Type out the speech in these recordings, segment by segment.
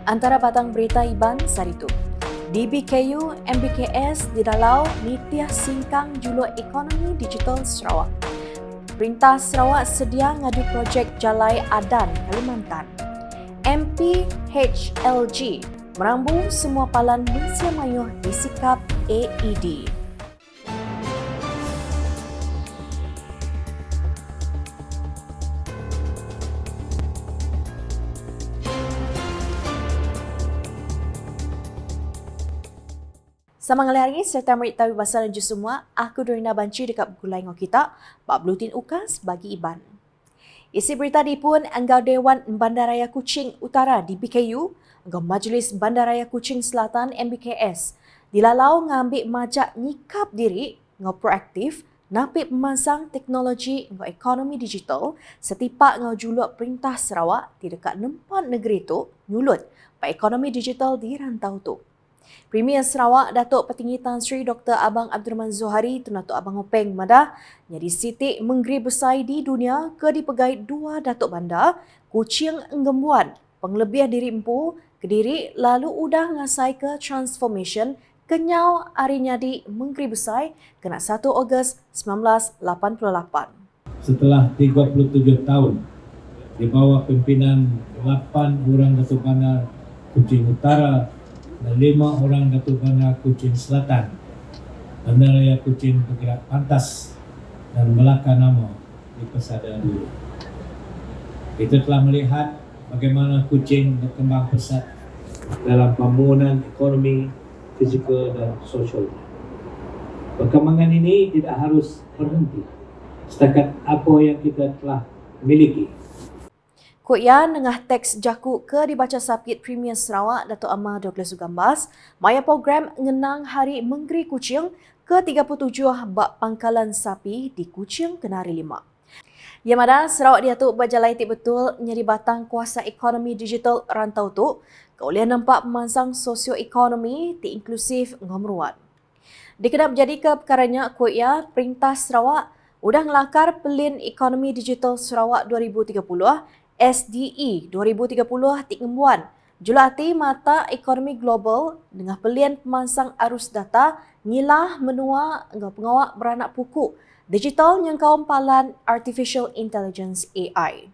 Antara batang berita Iban saat itu, DBKU MBKS didalau Nitya Singkang Juluk Ekonomi Digital Sarawak. Perintah Sarawak sedia ngadu projek Jalai Adan Kalimantan. MP HLG merambung semua palan Malaysia Mayuh di sikap AED. Sama hari serta meritahu pasal lanjut semua, aku Dorina Banci dekat Gulai Ngau kita, Pak Blutin Ukas bagi Iban. Isi berita di pun Anggau Dewan Bandaraya Kuching Utara di BKU, Anggau Majlis Bandaraya Kuching Selatan MBKS, dilalau ngambil majak nyikap diri ngau proaktif napik memasang teknologi ngau ekonomi digital setipak ngau juluk Perintah Sarawak di dekat 4 negeri tu nyulut pak ekonomi digital di rantau tu. Premier Sarawak Datuk Petinggi Tan Sri Dr. Abang Abdul Rahman Zohari tu Datuk Abang Openg Madah nyari sitik menggeri besar di dunia ke dipegai 2 Datuk Bandar Kuching Enggembuan penglebih diri empu Kediri lalu udah ngasai ke transformation kenyau arinya di menggeri besar kena 1 Ogos 1988. Setelah 37 tahun di bawah pimpinan 8 orang Datuk Bandar Kuching Utara dan 5 orang Datuk Bandar Kuching Selatan, Bandaraya Kuching bergerak pantas dan melaka nama di pesada dulu. Kita telah melihat bagaimana Kuching berkembang pesat dalam pembangunan ekonomi, fizikal dan sosial. Perkembangan ini tidak harus berhenti setakat apa yang kita telah miliki. Kuian nengah teks jaku ke dibaca sapit Premier Sarawak Datuk Amar Douglas Sugambas, maya program ngenang Hari Menggeri Kuching ke-37 bak pangkalan sapi di Kuching Kenari 5. Yang mana Sarawak diatuk berjalai tik betul nyeri batang kuasa ekonomi digital rantau tu, kaulian nampak pemansang sosioekonomi tik inklusif ngomeruan. Dikenal menjadi ke perkaranya kuia Perintah Sarawak udah ngelakar pelin ekonomi digital Sarawak 2030 SDE 2030 tik ngembuan julati mata ekonomi global dengan pelian pemansang arus data ngilah menua dengan pengawak beranak pokok digital yang kaum palan artificial intelligence AI.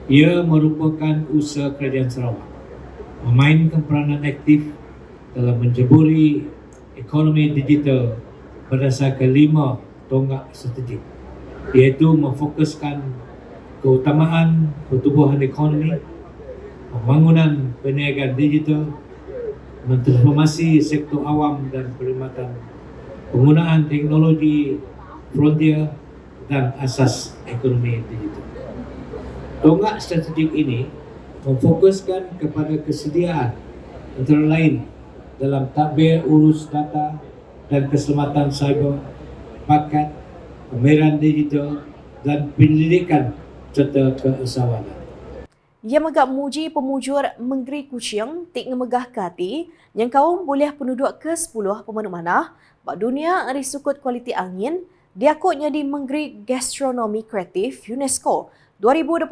Ia merupakan usaha kerajaan Sarawak memainkan peranan aktif dalam menjeburi ekonomi digital berdasarkan 5 tonggak strategik, iaitu memfokuskan keutamaan pertumbuhan ekonomi, pembangunan perniagaan digital, mentransformasi sektor awam dan perkhidmatan, penggunaan teknologi frontier dan asas ekonomi digital. Tonggak strategik ini memfokuskan kepada kesediaan antara lain dalam tadbir urus data dan keselamatan cyber, bakat, pameran digital dan pendidikan serta keusahawanan. Ia megak muji pemujur Menggeri Kuching tik ngemegah kati yang kaum boleh penduduk ke-10 pemandu manah bak dunia ari sukut kualiti angin diakutnya di Menggeri Gastronomi Kreatif UNESCO 2021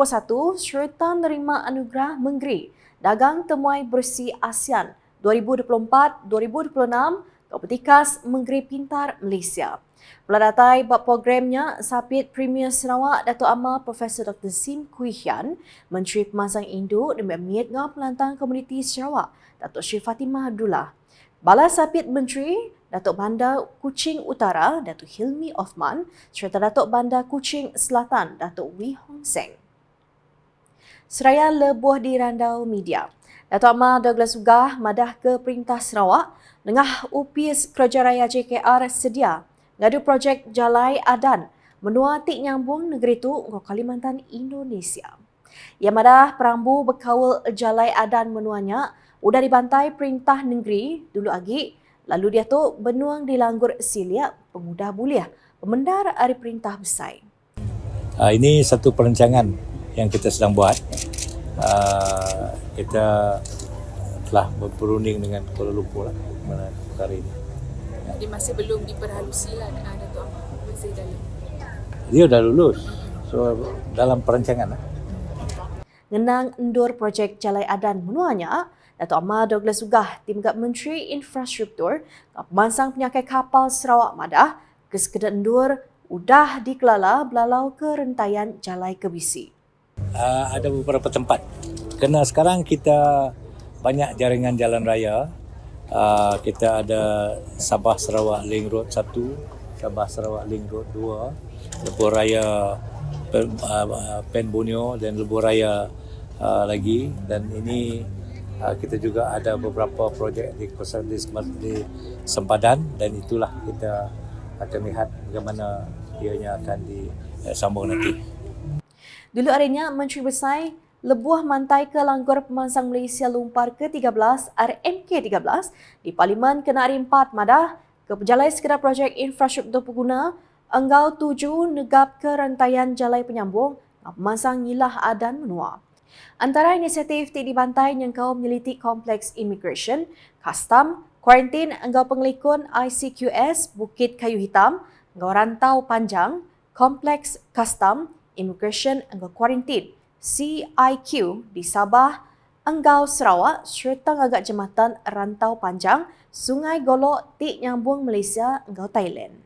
serta nerima anugerah Menggeri Dagang Temuai Bersih ASEAN 2024-2026 Kompetikas Menggeri Pintar Malaysia. Peladatai bab programnya sapit Premier Sarawak Datuk Amar Profesor Dr. Sim Kui Hian, Menteri Pemansang Induk dan Miat ngau Pelantang Komuniti Sarawak Datuk Sri Fatimah Abdullah. Bala sapit Menteri Datuk Bandar Kuching Utara Datuk Hilmi Othman serta Datuk Bandar Kuching Selatan Datuk Wee Hong Seng. Seraya lebuh di randau media. Datuk Amar Douglas Ugah madah ke Perintah Sarawak dengah UPIS Kerajaan JKR sedia ngadu projek Jalai Adan menua tik nyambung negeri tu ke Kalimantan Indonesia. Yang madah perambu berkawal Jalai Adan menuanya udah dibantai Perintah Negeri dulu lagi lalu dia tu benuang di Langgur Siliap pengudah buliah pemendar hari Perintah Besar. Ini satu perancangan yang kita sedang buat. Kita telah berunding dengan Kuala Lumpur lah mengenai perkara ini. Dia masih belum diperhalusi lah Datuk Amar, masih dalam. Dia dah lulus, so dalam perancangan lah. Ngenang endur projek Jalai Adan menuanya, Datuk Amar Douglas Ugah, Tim Gap Menteri Infrastruktur, pemansang penyakit kapal Sarawak Madah, kesekedendur udah dikelala belalau ke rentaian Jalai Kebisi. Ada beberapa tempat. Kerana sekarang kita banyak jaringan jalan raya. Kita ada Sabah Sarawak Link Road 1, Sabah Sarawak Link Road 2, Lebuh Raya Pen Borneo dan Lebuh Raya lagi, dan ini kita juga ada beberapa projek di Sempadan, dan itulah kita akan lihat bagaimana ianya akan disambung nanti. Dulu harinya Menteri Besar lebuh mantai ke Langgur Pemansang Malaysia Lumpar ke-13 RMK13 di Parlimen Kena Hari 4 Madah ke pejalai sekedar projek infrastruktur pengguna enggau 7 negap ke rantaian jalai penyambung Pemansang Ngilah Adan Menua. Antara inisiatif ti dibantai yang kau menyelitik kompleks imigresen, custom, kuarantin enggau pengelikun ICQS Bukit Kayu Hitam, enggau rantau panjang, kompleks custom, imigresen enggau kuarantin CIQ di Sabah, Enggau Sarawak serta agak jematan rantau panjang Sungai Golok ti nyambung Malaysia enggau Thailand.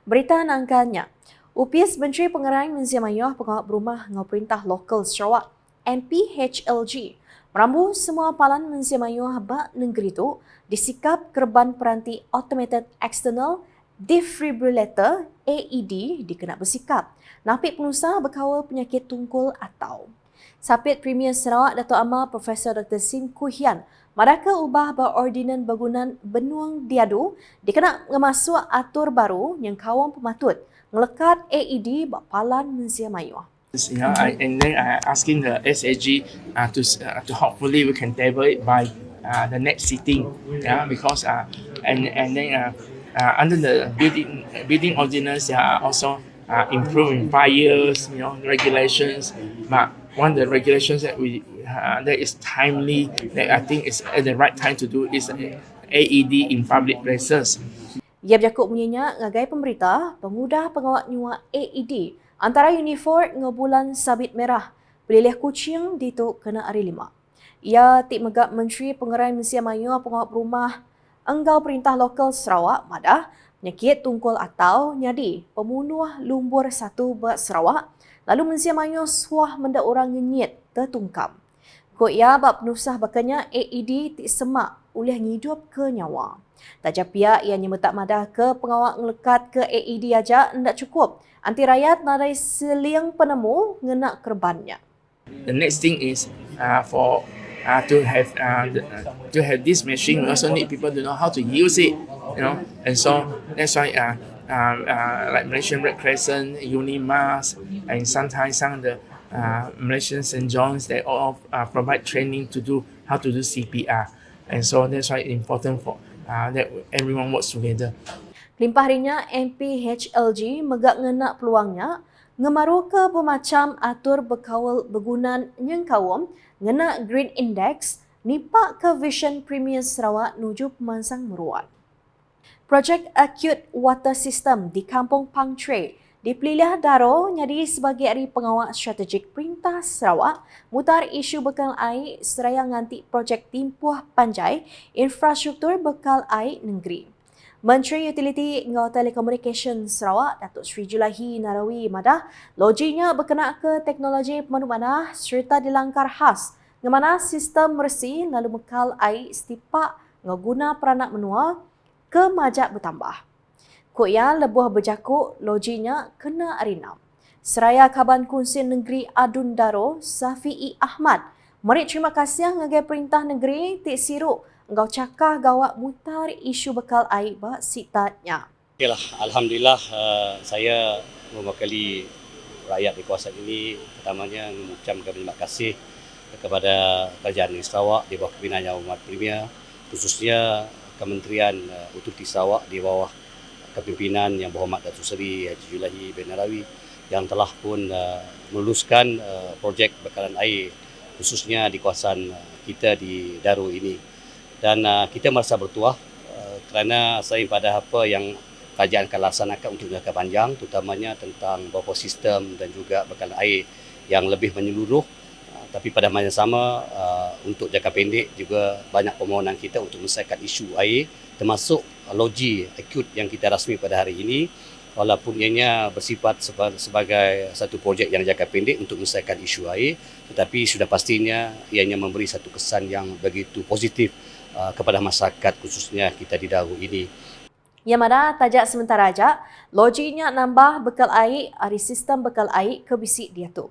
Berita nangkanya, UPS Menteri Pengerai Malaysia Mayuh Pengawal Berumah Ngau Perintah Lokal Sarawak MPHLG merambu semua palan Malaysia Mayuh bak negeri tu disikap kerban peranti Automated External Defibrillator AED dikena bersikap. Napik penusah berkawal penyakit tungkul atau. Sapit Premier Sarawak Datuk Amar Profesor Dr. Sim Kuhian madaka ubah berordinan bangunan Benuang Diadu dikena ngemasuk atur baru yang kawam pematut ngelekat AED bapalan Malaysia Mayuh. And then asking the SAG to hopefully we can table it by the next sitting, because and then under the building ordinance also improve in 5 years, regulations. But one of the regulations that that is timely, that I think is at the right time to do is AED in public places. Ia berjakuk bunyinya ngagai pemerintah pemudah pengawak nyua AED antara uniform ngebulan sabit merah pelilih kucing dituk kena hari 5. Ia tik megap Menteri Pengerai Malaysia Mayuh Pengawak Rumah Enggau Perintah Lokal Sarawak Madah penyakit tungkul atau nyadi pemunuh lumbur 1 buat Sarawak lalu Malaysia Mayuh suah mendak orang ngenyit tertungkam. Kok ia bab penusah bakanya AED tik semak ulih ngidup ke nyawa. Tajak pihak ia nyemetak madah ke pengawak ngelekat ke AED aja ndak cukup. Anti rakyat nadai seliang penemu ngenak kerbannya. The next thing is to have this machine, we also need people to know how to use it, and so that's why like Malaysian Red Crescent, Unimas, and sometimes some of the Malaysian St. John's, they all provide training to do how to do CPR, and so that's why it's important for that everyone works together. Limpah harinya MPHLG megak ngenak peluangnya ngemaru ke pemacam atur berkawal begunan yang kawam ngena Green Index nipak ke Vision Premier Sarawak nuju pemansang meruat. Projek Acute Water System di Kampung Pangtre dipilih Daro nyadi sebagai hari pengawal strategik Perintah Sarawak mutar isu bekal air seraya nganti projek timpuh panjai infrastruktur bekal air negeri. Menteri Utiliti Ngau Telekomunikasi Sarawak Datuk Sri Julahi Narawi Madah loginya berkenaan ke teknologi pemandu manah serta dilangkar khas ngemana sistem mersi lalu bekal air setipak ngaguna peranak menua ke majak bertambah. Kok ya lebuh berjakuk loginya kena arinam. Seraya Kaban Kunsin Negeri Adun Daro Safi'i Ahmad merik terima kasih ngagai Perintah Negeri Tik Siruk engkau cakah gawak mutar isu bekal air bak sitatnya. Okeylah, alhamdulillah saya mewakili rakyat di kawasan ini pertamanya mengucapkan terima kasih kepada Kerajaan Negeri Sarawak di bawah kepimpinan Yang Berhormat Premier, khususnya Kementerian Utiliti Sarawak di bawah kepimpinan Yang Berhormat Datuk Seri Haji Julahi bin Narawi yang telah pun meluluskan projek bekalan air khususnya di kawasan kita di Daro ini. Dan kita merasa bertuah kerana selain pada apa yang kerajaan akan laksanakan untuk jangka panjang, terutamanya tentang beberapa sistem dan juga bekalan air yang lebih menyeluruh, Tapi pada masa yang sama, untuk jangka pendek juga banyak permohonan kita untuk menyelesaikan isu air, termasuk loji akut yang kita rasmi pada hari ini, walaupun ianya bersifat sebagai satu projek yang jangka pendek untuk menyelesaikan isu air, tetapi sudah pastinya ianya memberi satu kesan yang begitu positif kepada masyarakat, khususnya kita di Daru ini. Yang mana tajak sementara aja, lojinya nambah bekal air dari sistem bekal air ke bisik dia tu.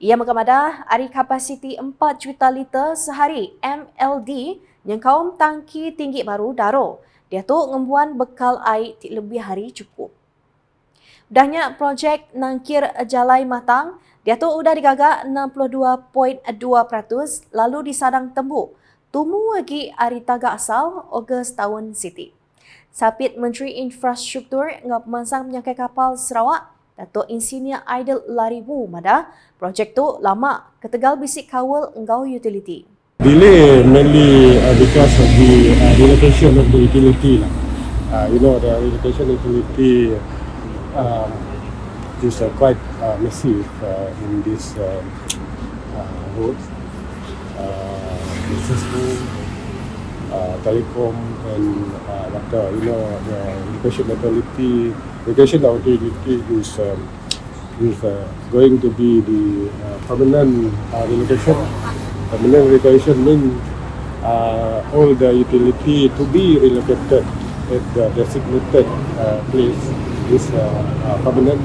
Ia mengamada dari kapasiti 4 juta liter sehari MLD yang kaum tangki tinggi baru Daro. Dia tu ngembuan bekal air lebih hari cukup. Udahnya projek nangkir Jalai Matang, dia tu udah digagak 62.2% lalu disadang tembuk. Tumu lagi hari tagak asal Ogos tahun Siti. Sapit Menteri Infrastruktur ngap masang penyangkai kapal Sarawak, Datuk Insinyur Aidil Laribu mada, projek tu lama ketegal bisik kawal engkau utility. Delay mainly because of the relocation of the utility. The relocation utility is quite massive in this road. Telecom and water. The relocation utility is going to be the permanent relocation. Permanent relocation means all the utility to be relocated at the designated place is permanent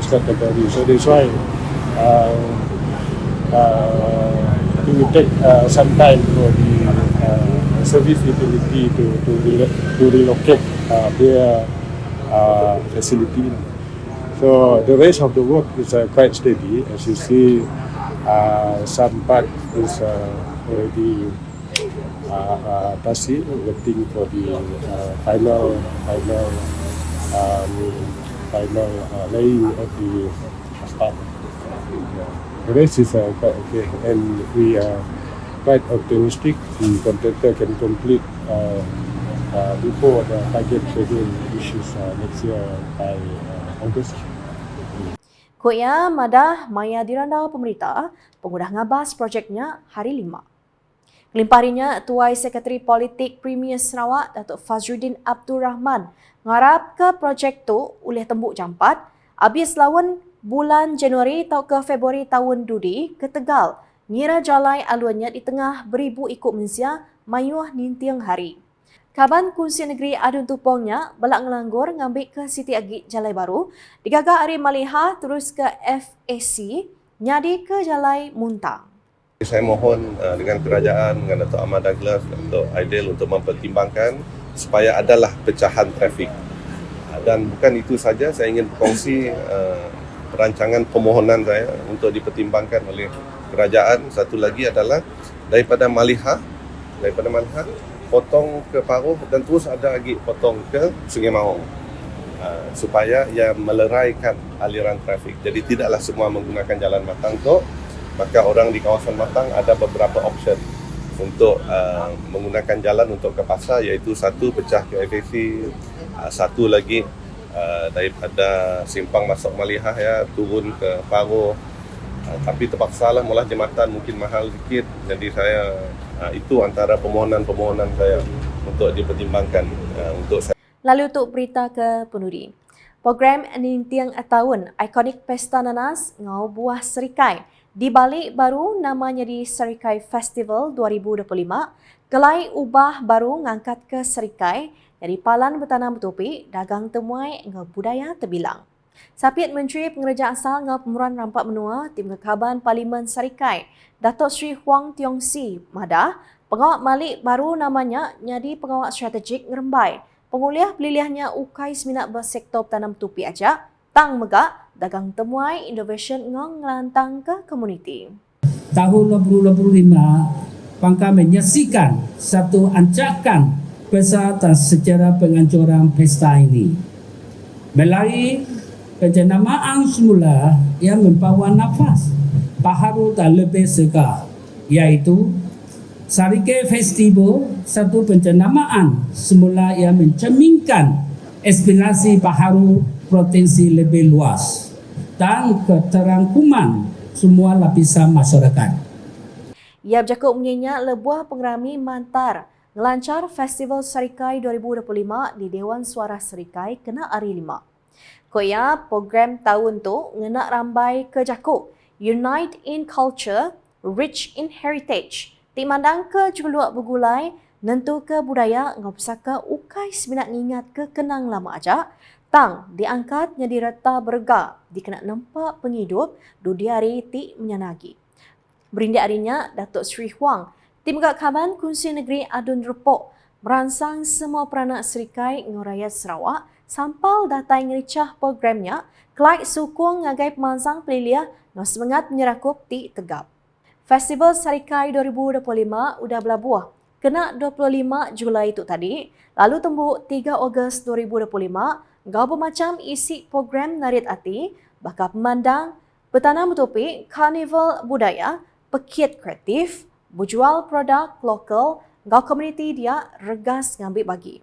category. So that's why it will take some time for the service utility to relocate their facility. So the rest of the work is quite steady. As you see, some part is already passing, waiting for the final laying of the asphalt. The rest is quite okay, and we are quite optimistic the contractor can complete before the target schedule issues next year by August. Koya madah maya diranda pemerintah pengudah ngabas projeknya hari 5. Kelimparinya Tuai Sekretari Politik Premier Sarawak Datuk Fazruddin Abdul Rahman ngarap ke projek tu oleh tembuk jampat habis lawan bulan Januari atau ke Februari tahun dudi ke Tegal ngira jalai aluannya di tengah beribu ikut Malaysia mayuh nintiang hari. Kaban Kunsi Negeri Adun Tupongnya belak ngelanggur ngambil ke Siti Agit Jalai Baru, digagak Ari Maliha terus ke FAC, nyadi ke Jalai Muntang. Saya mohon dengan kerajaan, dengan Datuk Ahmad Douglas, Datuk Aidil untuk mempertimbangkan supaya adalah pecahan trafik. Dan bukan itu saja, saya ingin berkongsi perancangan permohonan saya untuk dipertimbangkan oleh kerajaan. Satu lagi adalah daripada Maliha, potong ke Paruh dan terus ada lagi potong ke Sungai Mahong supaya ia meleraikan aliran trafik. Jadi tidaklah semua menggunakan jalan Matang tu, maka orang di kawasan Matang ada beberapa option untuk menggunakan jalan untuk ke pasar, iaitu satu pecah ke FAC, satu lagi daripada simpang masuk Malihah ya turun ke Paruh. Tapi terpaksalah mula jambatan mungkin mahal sikit, jadi saya itu antara permohonan saya untuk dipertimbangkan untuk saya. Lalu untuk berita ke penudi. Program Nintiang Tahun Ikonik Pesta Nanas ngau buah serikai dibalik baru namanya di Serikai Festival 2025, kelai ubah baru ngangkat ke serikai dari palan bertanam betupi dagang temuai ngau budaya terbilang. Sapit Menteri Pengerja Asal ngau Pemeran Rampak Menua Tim Kekaban Parlimen Serikai Datuk Sri Huang Tiong Si Mada, pengawak Malik baru namanya nyadi pengawak strategik ngerembai. Penguliah peliliahnya ukai seminat bersektor tanam tupi aja, tang megak, dagang temuai innovation ngong ngelantang ke komuniti. Tahun 2025, Pangka menyaksikan satu ancakan besar secara penganjuran pesta ini. Melalui penjenamaan semula yang membawa nafas baharu dan lebih segar, iaitu Serikai Festival, satu penjenamaan semula yang mencerminkan aspirasi baharu potensi lebih luas dan keterangkuman semua lapisan masyarakat. Ia bercakap menyenyak lebuah pengerami Mantar ngelancar Festival Serikai 2025 di Dewan Suara Serikai kena hari 5. Koya program tahun tu ngenak rambai ke jakuk Unite in Culture, Rich in Heritage. Timandang ke juluk bergulai nentu ke budaya ngopsaka ukai seminat ngingat ke kenang lama aja. Tang diangkat jadi reta berga dikena nampak penghidup dudi hari ti menyanagi. Berindik harinya Datuk Sri Huang, Tim Gak Kaban Kunsi Negeri Adun Repok merangsang semua peranak serikai ngoraya Sarawak sampal datai ngericah programnya kelak sukung ngagai pemansang peliliah no semangat menyerakup ti tegap. Festival Serikai 2025 udah berlabuh kena 25 Julai itu tadi, lalu tembuk 3 Ogos 2025 gau bermacam isi program narit ati, bakal pemandang, bertanam topik, karnival budaya, pekiat kreatif, berjual produk lokal, gau komuniti dia regas ngambil bagi.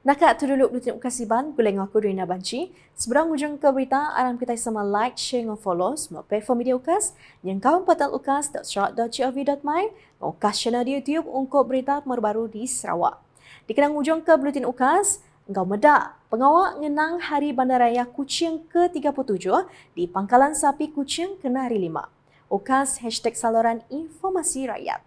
Nakak tu dulu Lutin Ukasiban, guleng aku Rina Banci. Seberang hujung ke berita, aram kita sama like, share dan follow semua platform media Ukas yang kawan portal ukas.syarat.gov.my Ukas channel di YouTube untuk berita terbaru di Sarawak. Di kenang hujung ke Buletin Ukas, engkau medak pengawal ngenang Hari Bandaraya Kuching ke-37 di Pangkalan Sapi Kuching kena hari 5. Ukas #saluran informasi rakyat.